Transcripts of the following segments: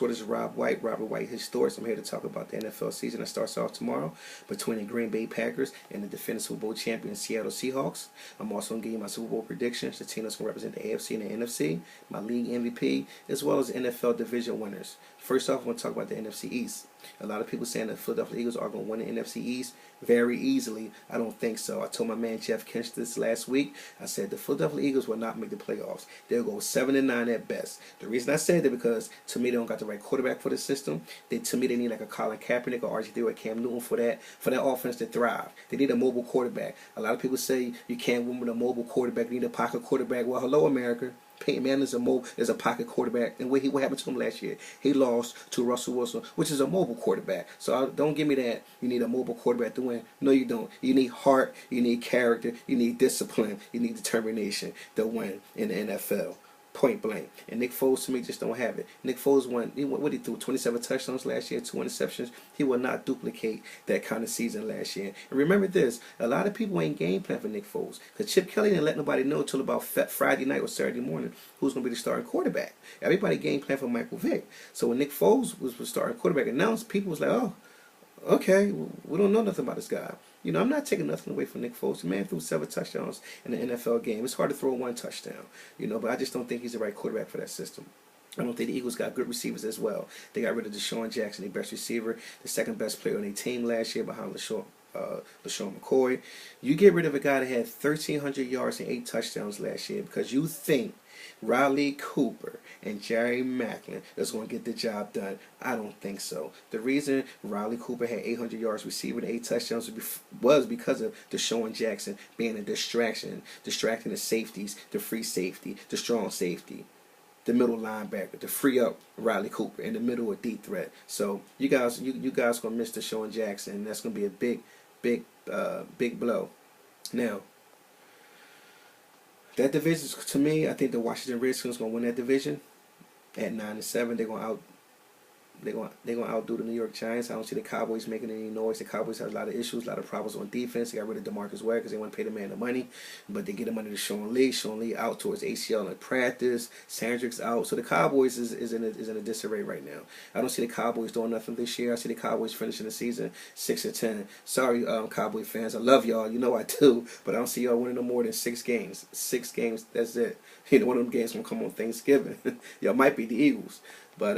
word is Rob White. Robert White, his stories. I'm here to talk about the NFL season that starts off tomorrow between the Green Bay Packers and the defending Super Bowl champion Seattle Seahawks. I'm also going to give you my Super Bowl predictions, the team that's going to represent the AFC and the NFC, my league MVP, as well as NFL division winners. First off, I want to talk about the NFC East. A lot of people saying the Philadelphia Eagles are going to win the NFC East very easily. I don't think so. I told my man Jeff Kinch this last week. I said the Philadelphia Eagles will not make the playoffs. They'll go 7-9 at best. The reason I said that because to me they don't got the right quarterback for the system. To me they need like a Colin Kaepernick or RG3 or Cam Newton for that offense to thrive. They need a mobile quarterback. A lot of people say you can't win with a mobile quarterback. You need a pocket quarterback. Well, hello America. Peyton Manning is a pocket quarterback, and what happened to him last year? He lost to Russell Wilson, which is a mobile quarterback. So don't give me that you need a mobile quarterback to win. No, you don't. You need heart, you need character, you need discipline, you need determination to win in the NFL. Point blank. And Nick Foles to me just don't have it. Nick Foles what he threw 27 touchdowns last year, 2 interceptions. He will not duplicate that kind of season last year. And remember this, a lot of people ain't game plan for Nick Foles because Chip Kelly didn't let nobody know until about Friday night or Saturday morning who's going to be the starting quarterback. Everybody game plan for Michael Vick. So when Nick Foles was the starting quarterback announced, people was like, oh, okay, we don't know nothing about this guy. You know, I'm not taking nothing away from Nick Foles. The man threw 7 touchdowns in an NFL game. It's hard to throw 1 touchdown, you know, but I just don't think he's the right quarterback for that system. I don't think the Eagles got good receivers as well. They got rid of Deshaun Jackson, their best receiver, the second best player on their team last year behind LaShawn McCoy. You get rid of a guy that had 1,300 yards and 8 touchdowns last year because you think Riley Cooper and Jerry Maclin is going to get the job done. I don't think so. The reason Riley Cooper had 800 yards receiving and 8 touchdowns was because of Deshaun Jackson being a distracting the safeties, the free safety, the strong safety, the middle linebacker to free up Riley Cooper in the middle of deep threat. So you guys gonna miss Deshaun Jackson, and that's gonna be a big blow. Now, that division, to me, I think the Washington Redskins gonna win that division at 9-7. They're gonna outdo the New York Giants. I don't see the Cowboys making any noise. The Cowboys have a lot of issues, a lot of problems on defense. They got rid of DeMarcus Ware because they want to pay the man the money, but they get him under to Sean Lee. Sean Lee out towards ACL in practice. Sandrick's out, so the Cowboys is in a disarray right now. I don't see the Cowboys doing nothing this year. I see the Cowboys finishing the season 6-10. Sorry, Cowboy fans, I love y'all. You know I do, but I don't see y'all winning no more than 6 games. 6 games, that's it. You know, one of them games gonna come on Thanksgiving. Y'all might be the Eagles. But,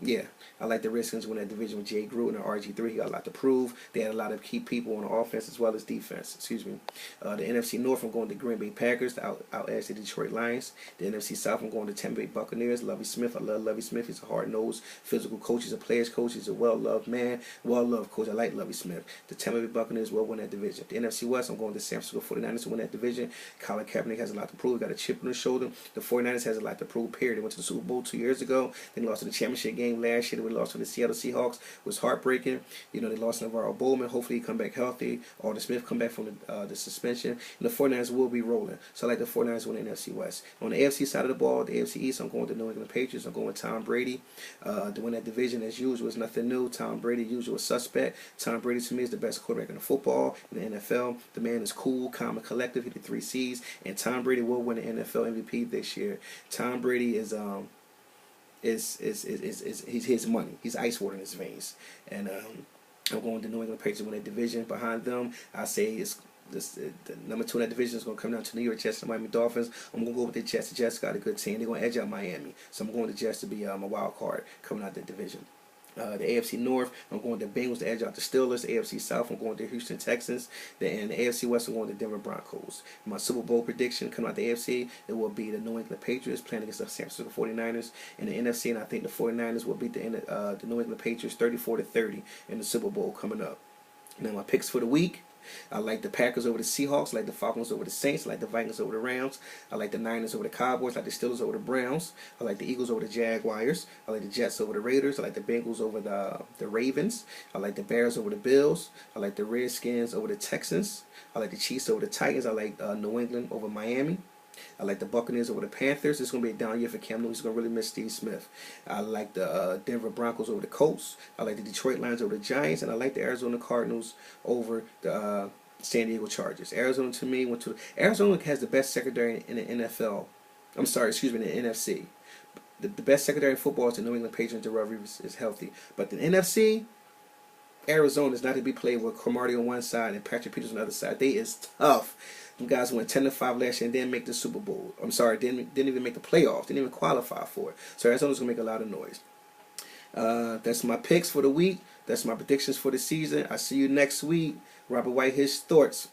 yeah, I like the Redskins win that division with Jay Gruden and RG3. He got a lot to prove. They had a lot of key people on the offense as well as defense. Excuse me. The NFC North, I'm going to Green Bay Packers to out-edge the Detroit Lions. The NFC South, I'm going to Tampa Bay Buccaneers. Lovie Smith, I love Lovie Smith. He's a hard-nosed, physical coach. He's a player's coach. He's a well-loved man, well-loved coach. I like Lovie Smith. The Tampa Bay Buccaneers will win that division. The NFC West, I'm going to San Francisco 49ers to win that division. Colin Kaepernick has a lot to prove. He got a chip on his shoulder. The 49ers has a lot to prove, period. They went to the Super Bowl 2 years ago. They lost in the championship game last year. They lost to the Seattle Seahawks. It was heartbreaking. You know, they lost Navarro Bowman. Hopefully he come back healthy. Alden Smith come back from the suspension. And the 49ers will be rolling. So I like the 49ers win the NFC West. On the AFC side of the ball, the AFC East, I'm going with the New England Patriots. I'm going with Tom Brady. To win that division as usual is nothing new. Tom Brady, usual suspect. Tom Brady to me is the best quarterback in the football, in the NFL. The man is cool, calm, and collective. He did 3 C's. And Tom Brady will win the NFL MVP this year. Tom Brady is his money. He's ice water in his veins. And I'm going to New England Patriots to win that division. Behind them, I say the number 2 in that division is going to come down to New York Jets and Miami Dolphins. I'm going to go with the Jets. The Jets got a good team. They're going to edge out Miami. So I'm going to the Jets to be my wild card coming out of that division. The AFC North, I'm going to the Bengals to edge out the Steelers. The AFC South, I'm going to the Houston Texans. And the AFC West, I'm going to the Denver Broncos. My Super Bowl prediction coming out the AFC, it will be the New England Patriots playing against the San Francisco 49ers. In the NFC, and I think the 49ers will beat the New England Patriots 34-30 in the Super Bowl coming up. Now my picks for the week. I like the Packers over the Seahawks. I like the Falcons over the Saints. I like the Vikings over the Rams. I like the Niners over the Cowboys. I like the Steelers over the Browns. I like the Eagles over the Jaguars. I like the Jets over the Raiders. I like the Bengals over the Ravens. I like the Bears over the Bills. I like the Redskins over the Texans. I like the Chiefs over the Titans. I like New England over Miami. I like the Buccaneers over the Panthers. It's going to be a down year for Cam Newton. He's going to really miss Steve Smith. I like the Denver Broncos over the Colts. I like the Detroit Lions over the Giants. And I like the Arizona Cardinals over the San Diego Chargers. Arizona, to me, Arizona has the best secondary in the NFL. I'm sorry, excuse me, in the NFC. the best secondary in football is the New England Patriots. Darrelle Revis is healthy. But the NFC, Arizona is not to be played with Cromartie on one side and Patrick Peters on the other side. They is tough. Them guys went 10-5 last year and didn't make the Super Bowl. I'm sorry, didn't even make the playoffs. Didn't even qualify for it. So Arizona's gonna make a lot of noise. That's my picks for the week. That's my predictions for the season. I see you next week. Robert White, his thoughts